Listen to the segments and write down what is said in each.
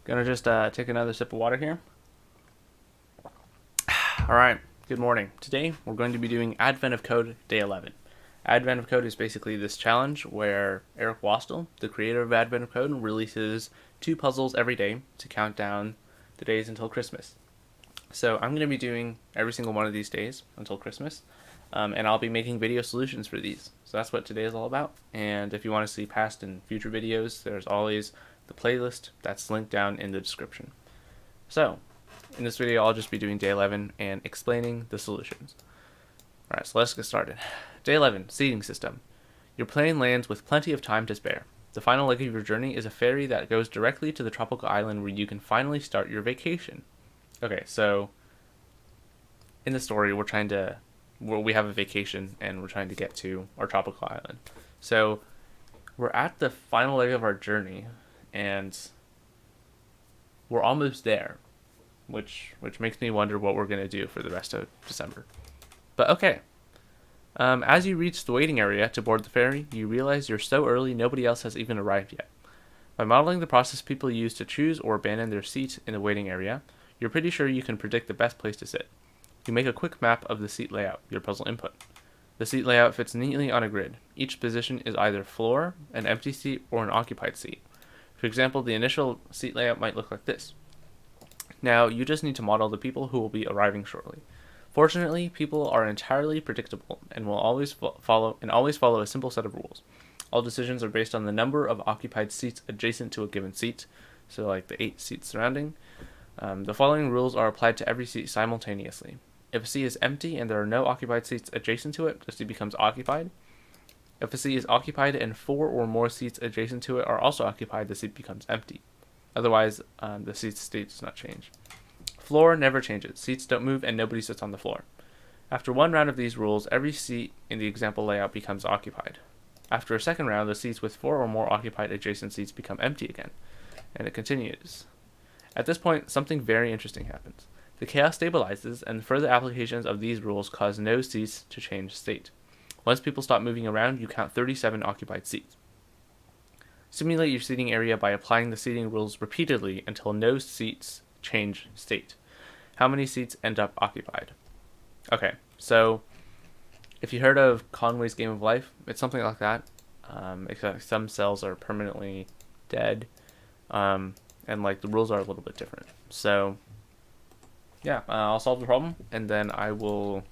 Gonna just take another sip of water here. All right, good morning. Today we're going to be doing Advent of Code Day 11. Advent of Code is basically this challenge where Eric Wastl, the creator of Advent of Code, releases 2 puzzles every day to count down the days until Christmas. So I'm going to be doing every single one of these days until Christmas, and I'll be making video solutions for these. So that's what today is all about. And if you want to see past and future videos, there's always the playlist that's linked down in the description. So in this video, I'll just be doing day 11 and explaining the solutions. Alright, so let's get started. Day 11, Seating System. Your plane lands with plenty of time to spare. The final leg of your journey is a ferry that goes directly to the tropical island where you can finally start your vacation. Okay, so in the story, we have a vacation and we're trying to get to our tropical island. So we're at the final leg of our journey and we're almost there, which makes me wonder what we're going to do for the rest of December. But okay. As you reach the waiting area to board the ferry, you realize you're so early nobody else has even arrived yet. By modeling the process people use to choose or abandon their seat in the waiting area, you're pretty sure you can predict the best place to sit. You make a quick map of the seat layout, your puzzle input. The seat layout fits neatly on a grid. Each position is either floor, an empty seat, or an occupied seat. For example, the initial seat layout might look like this. Now, you just need to model the people who will be arriving shortly. Fortunately, people are entirely predictable and will always follow a simple set of rules. All decisions are based on the number of occupied seats adjacent to a given seat, so like the 8 seats surrounding. The following rules are applied to every seat simultaneously. If a seat is empty and there are no occupied seats adjacent to it, the seat becomes occupied. If a seat is occupied and 4 or more seats adjacent to it are also occupied, the seat becomes empty. Otherwise, the seat's state does not change. Floor never changes. Seats don't move and nobody sits on the floor. After one round of these rules, every seat in the example layout becomes occupied. After a second round, the seats with 4 or more occupied adjacent seats become empty again. And it continues. At this point, something very interesting happens. The chaos stabilizes, and further applications of these rules cause no seats to change state. Once people stop moving around, you count 37 occupied seats. Simulate your seating area by applying the seating rules repeatedly until no seats change state. How many seats end up occupied? Okay, so if you heard of Conway's Game of Life, it's something like that, except some cells are permanently dead, and like the rules are a little bit different. So yeah, I'll solve the problem and then I will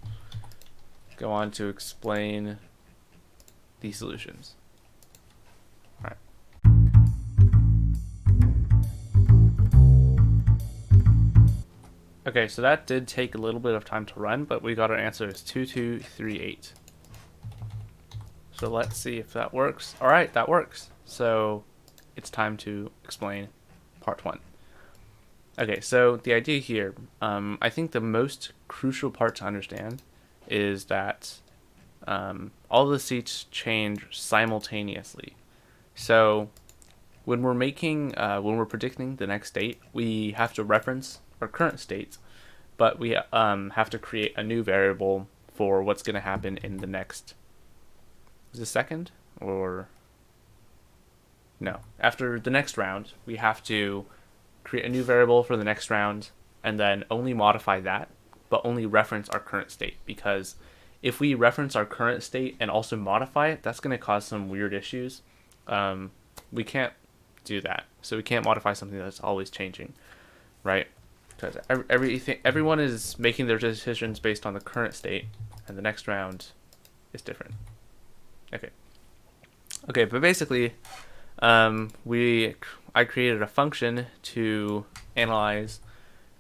go on to explain the solutions. All right. Okay, so that did take a little bit of time to run, but we got our answer as 2238. So let's see if that works. All right, that works. So it's time to explain part 1. Okay, so the idea here, I think the most crucial part to understand is that all the seats change simultaneously. So when we're predicting the next date, we have to reference our current state, but we have to create a new variable for what's going to happen in the next. Is it second or no? After the next round, we have to create a new variable for the next round and then only modify that, but only reference our current state, because if we reference our current state and also modify it, that's going to cause some weird issues. We can't do that. So we can't modify something that's always changing, right? Because everyone is making their decisions based on the current state, and the next round is different. Okay, but basically, I created a function to analyze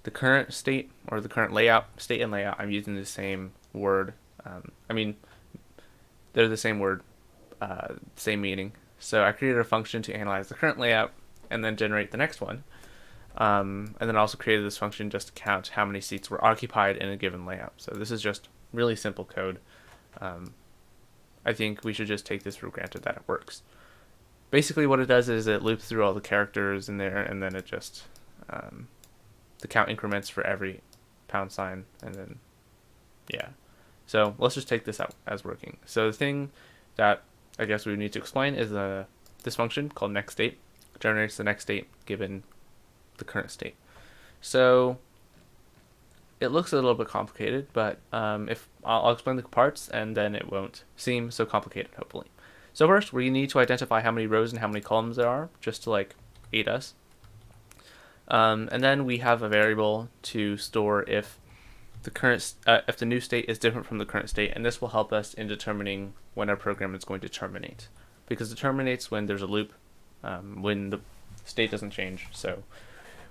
the current state or the current layout, state and layout. I'm using the same word. They're the same word, same meaning. So I created a function to analyze the current layout and then generate the next one. And then I also created this function just to count how many seats were occupied in a given layout. So this is just really simple code. I think we should just take this for granted that it works. Basically what it does is it loops through all the characters in there, and then it just, the count increments for every pound sign, and then, yeah. So let's just take this out as working. So the thing that I guess we need to explain is this function called nextDate generates the next date given the current state. So it looks a little bit complicated, but if I'll explain the parts, and then it won't seem so complicated, hopefully. So first, we need to identify how many rows and how many columns there are, just to like aid us. And then we have a variable to store if the new state is different from the current state, and this will help us in determining when our program is going to terminate, because it terminates when there's a loop, when the state doesn't change. So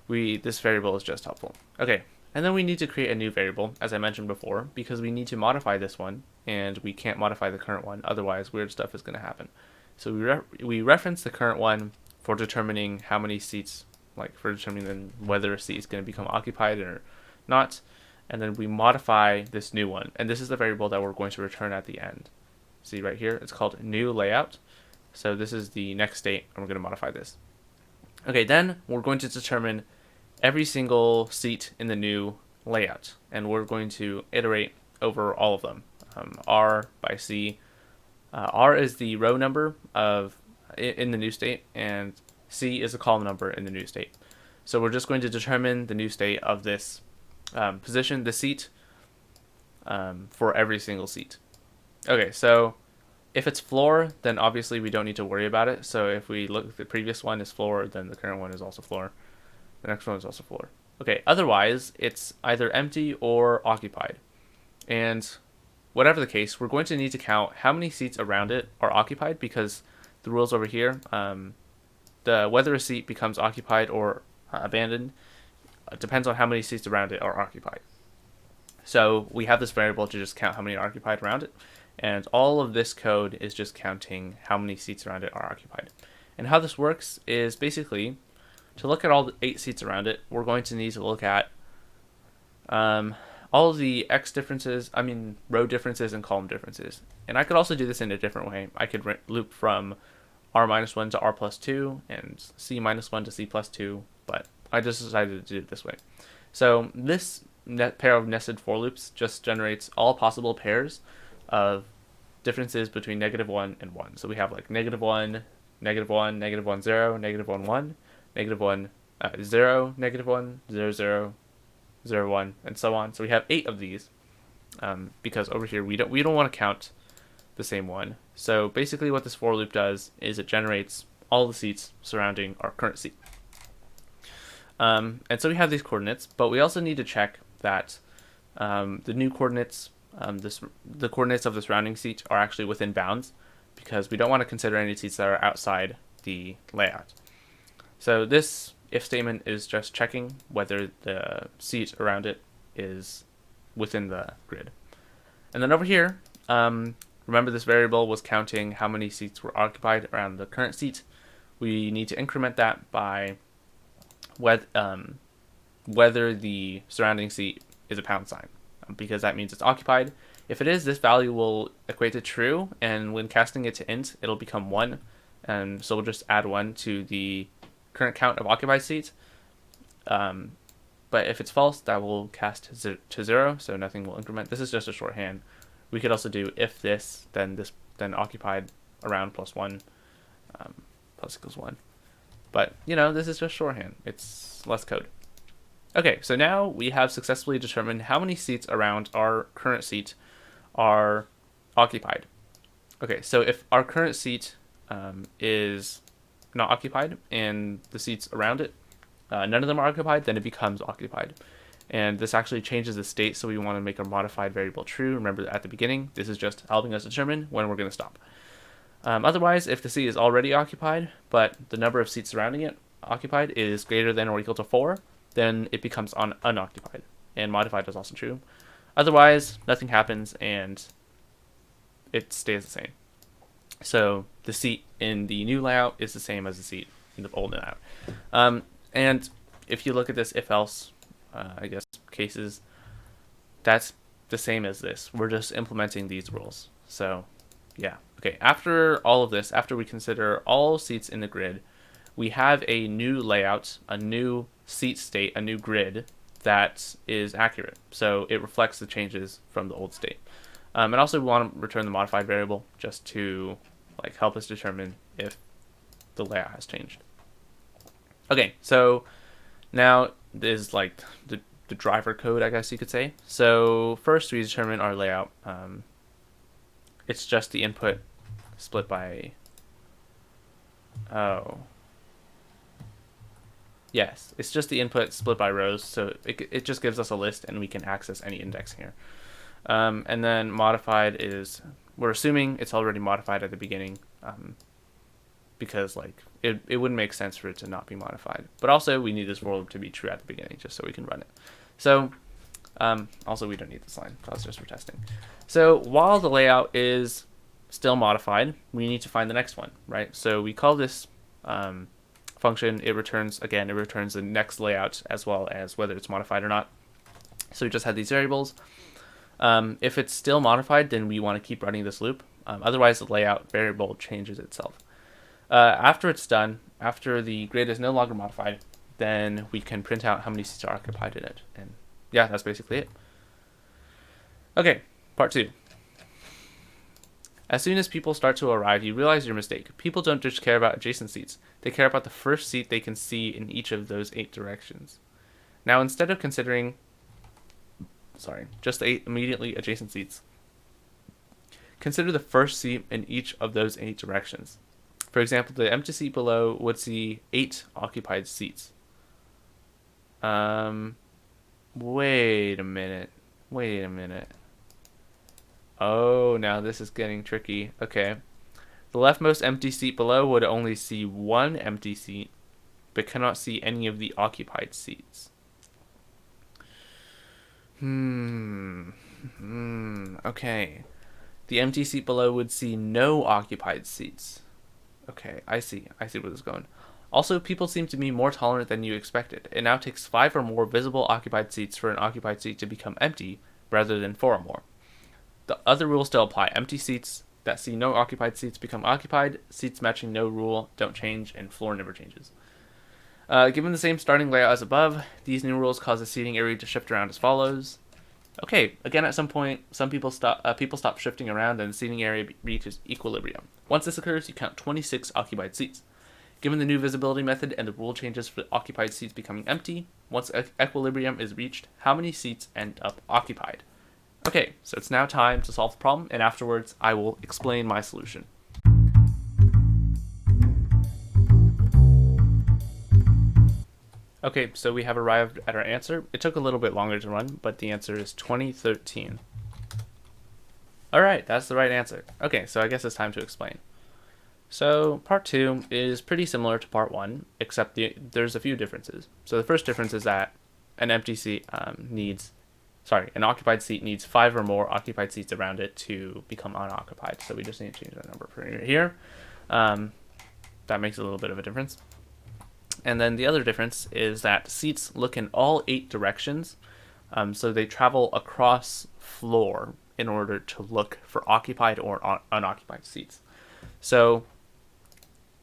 this variable is just helpful. Okay, and then we need to create a new variable, as I mentioned before, because we need to modify this one, and we can't modify the current one, otherwise weird stuff is going to happen. So we reference the current one for determining how many seats, like for determining whether a seat is going to become occupied or not, and then we modify this new one, and this is the variable that we're going to return at the end. See right here, it's called new layout. So this is the next state, and we're going to modify this. Okay, then we're going to determine every single seat in the new layout, and we're going to iterate over all of them. R by C. R is the row number in the new state, and C is the column number in the new state. So we're just going to determine the new state of this position, the seat, for every single seat. Okay, so if it's floor, then obviously we don't need to worry about it. So if we look at the previous one is floor, then the current one is also floor. The next one is also floor. Okay, otherwise it's either empty or occupied. And whatever the case, we're going to need to count how many seats around it are occupied, because the rules over here, whether a seat becomes occupied or abandoned depends on how many seats around it are occupied. So we have this variable to just count how many are occupied around it, and all of this code is just counting how many seats around it are occupied. And how this works is basically, to look at all the 8 seats around it, we're going to need to look at all of the row differences and column differences. And I could also do this in a different way. I could loop from r-1 to r+2 and c-1 to c+2, but I just decided to do it this way. So this pair of nested for loops just generates all possible pairs of differences between -1 and 1. So we have like -1, -1, -1, 0, -1, 1, -1, 0, -1, 0, 0, 0, 1, and so on. So we have 8 of these, because over here we don't want to count the same one. So basically what this for loop does is it generates all the seats surrounding our current seat. And so we have these coordinates, but we also need to check that the new coordinates, the coordinates of the surrounding seat are actually within bounds, because we don't want to consider any seats that are outside the layout. So this if statement is just checking whether the seat around it is within the grid. And then over here, remember this variable was counting how many seats were occupied around the current seat. We need to increment that by whether the surrounding seat is a pound sign, because that means it's occupied. If it is, this value will equate to true, and when casting it to int, it'll become 1. And so we'll just add 1 to the current count of occupied seats. But if it's false, that will cast to 0, so nothing will increment. This is just a shorthand. We could also do if this, then occupied around +1, plus equals 1. But, this is just shorthand. It's less code. Okay, so now we have successfully determined how many seats around our current seat are occupied. Okay, so if our current seat is not occupied and the seats around it, none of them are occupied, then it becomes occupied. And this actually changes the state, so we want to make our modified variable true. Remember at the beginning, this is just helping us determine when we're going to stop. Otherwise, if the seat is already occupied, but the number of seats surrounding it occupied is greater than or equal to 4, then it becomes unoccupied. And modified is also true. Otherwise, nothing happens and it stays the same. So the seat in the new layout is the same as the seat in the old layout. And if you look at this if-else, cases, that's the same as this. We're just implementing these rules. So yeah. Okay, after all of this, after we consider all seats in the grid, we have a new layout, a new seat state, a new grid that is accurate. So it reflects the changes from the old state. And also we want to return the modified variable just to help us determine if the layout has changed. Okay, so Now is like the driver code, I guess you could say. So first we determine our layout. It's just the input split by, oh, yes, it's just the input split by rows, so it just gives us a list and we can access any index here. And then modified is, we're assuming it's already modified at the beginning, because like it wouldn't make sense for it to not be modified. But also we need this for loop to be true at the beginning just so we can run it. So also we don't need this line, that's just for testing. So while the layout is still modified, we need to find the next one, right? So we call this function, it returns the next layout as well as whether it's modified or not. So we just had these variables. If it's still modified, then we want to keep running this loop. Otherwise, the layout variable changes itself. After it's done, after the grid is no longer modified, then we can print out how many seats are occupied in it. And yeah, that's basically it. Okay, part 2. As soon as people start to arrive, you realize your mistake. People don't just care about adjacent seats. They care about the first seat they can see in each of those 8 directions. Now, instead of considering just the 8 immediately adjacent seats, consider the first seat in each of those 8 directions. For example, the empty seat below would see 8 occupied seats. Wait a minute. Oh, now this is getting tricky. Okay. The leftmost empty seat below would only see 1 empty seat, but cannot see any of the occupied seats. Okay. The empty seat below would see no occupied seats. Okay, I see where this is going. Also, people seem to be more tolerant than you expected. It now takes 5 or more visible occupied seats for an occupied seat to become empty, rather than 4 or more. The other rules still apply. Empty seats that see no occupied seats become occupied, seats matching no rule don't change, and floor never changes. Given the same starting layout as above, these new rules cause the seating area to shift around as follows. Okay, again at some point, people stop shifting around and the seating area reaches equilibrium. Once this occurs, you count 26 occupied seats. Given the new visibility method and the rule changes for occupied seats becoming empty, once equilibrium is reached, how many seats end up occupied? Okay, so it's now time to solve the problem, and afterwards I will explain my solution. Okay, so we have arrived at our answer. It took a little bit longer to run, but the answer is 2013. Alright, that's the right answer. Okay, so I guess it's time to explain. So part 2 is pretty similar to part 1, except there's a few differences. So the first difference is that an occupied seat needs 5 or more occupied seats around it to become unoccupied. So we just need to change that number for here. That makes a little bit of a difference. And then the other difference is that seats look in all 8 directions. So they travel across floor in order to look for occupied or unoccupied seats. So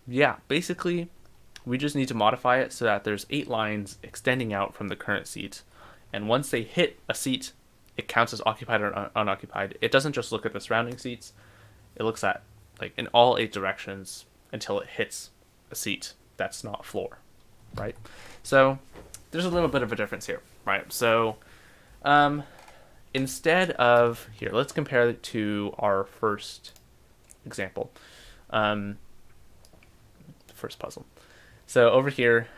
yeah, basically we just need to modify it so that there's 8 lines extending out from the current seat. And once they hit a seat, it counts as occupied or unoccupied. It doesn't just look at the surrounding seats. It looks at like in all 8 directions until it hits a seat that's not floor, right? So there's a little bit of a difference here, right? So instead of, here, let's compare it to our first example, first puzzle. So over here,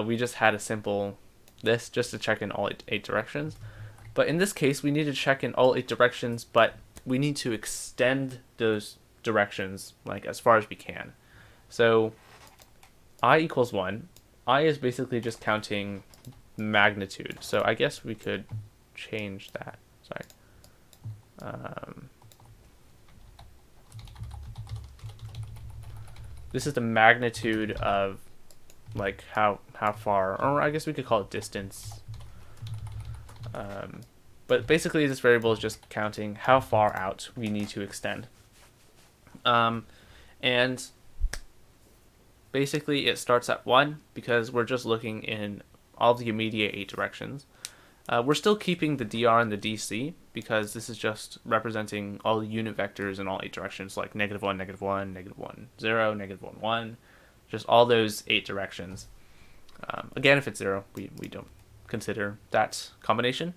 we just had a simple this just to check in all 8 directions. But in this case, we need to check in all 8 directions, but we need to extend those directions like as far as we can. So I equals 1. I is basically just counting magnitude. So I guess we could change that. Sorry. This is the magnitude of like how far, or I guess we could call it distance. But basically this variable is just counting how far out we need to extend. And basically it starts at 1 because we're just looking in all the immediate 8 directions. We're still keeping the dr and the dc because this is just representing all the unit vectors in all 8 directions, like -1, -1, -1, 0, -1, 1, just all those 8 directions. Again, if it's 0, we don't consider that combination.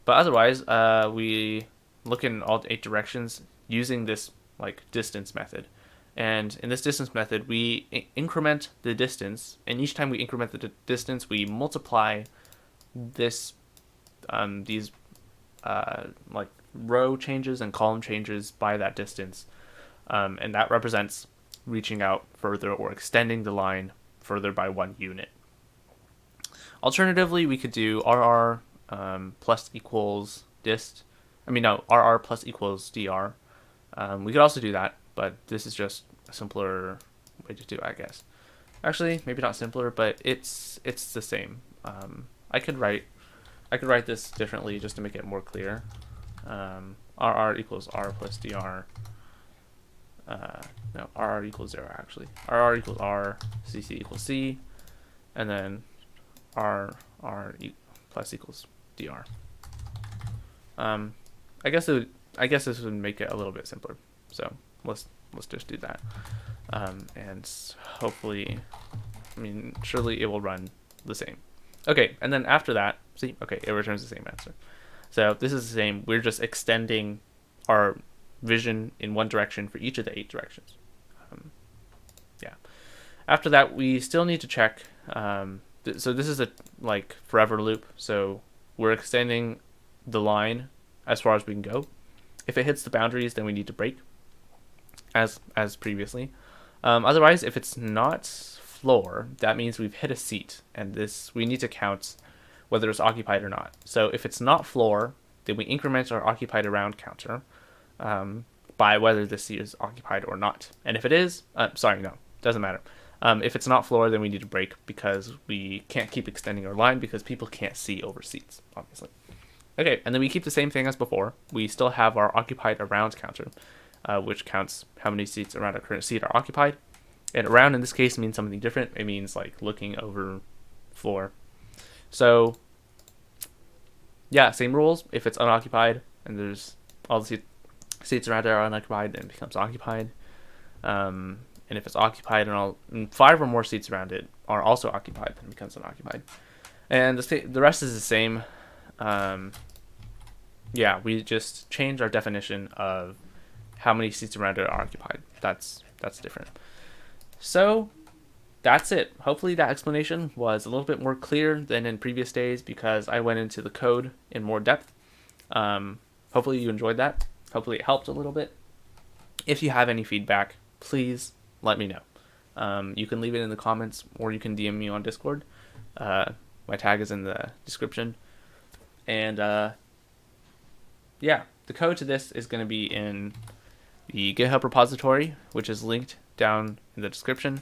But otherwise, we look in all 8 directions using this like distance method. And in this distance method, we increment the distance, and each time we increment the distance, we multiply this these like row changes and column changes by that distance, and that represents reaching out further or extending the line further by 1 unit. Alternatively, we could do RR plus equals dist. RR plus equals dr. We could also do that, but this is just a simpler way to do it, I guess. Actually, maybe not simpler, but it's the same. I could write this differently just to make it more clear. RR equals R plus dr. No, RR equals 0 actually. RR equals R, CC equals C, and then plus equals dr. I guess this would make it a little bit simpler. So let's just do that. And hopefully, surely it will run the same. Okay, and then after that, see, okay, it returns the same answer. So this is the same. We're just extending our vision in one direction for each of the 8 directions. Yeah. After that, we still need to check. So this is a like forever loop. So we're extending the line as far as we can go. If it hits the boundaries, then we need to break, as previously. Otherwise, if it's not floor, that means we've hit a seat, and this we need to count whether it's occupied or not. So if it's not floor, then we increment our occupied around counter by whether the seat is occupied or not. And if it is, doesn't matter. If it's not floor, then we need to break because we can't keep extending our line because people can't see over seats, obviously. Okay, and then we keep the same thing as before. We still have our occupied around counter, which counts how many seats around our current seat are occupied. And around in this case means something different. It means like looking over floor. So yeah, same rules. If it's unoccupied and there's all the seats around it are unoccupied, then it becomes occupied. And if it's occupied and 5 or more seats around it are also occupied, then it becomes unoccupied. And the rest is the same. Yeah, we just change our definition of how many seats around it are occupied. That's different. So that's it. Hopefully that explanation was a little bit more clear than in previous days because I went into the code in more depth. Hopefully you enjoyed that. Hopefully it helped a little bit. If you have any feedback, please let me know. You can leave it in the comments or you can DM me on Discord. My tag is in the description. And yeah, the code to this is going to be in the GitHub repository, which is linked down in the description.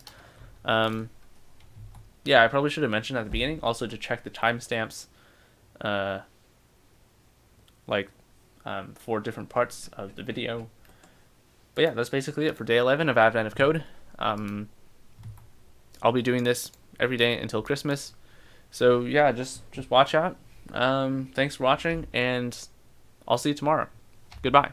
Yeah, I probably should have mentioned at the beginning also to check the timestamps for different parts of the video. But yeah, that's basically it for day 11 of Advent of Code. I'll be doing this every day until Christmas. So yeah, just watch out. Thanks for watching, and I'll see you tomorrow. Goodbye.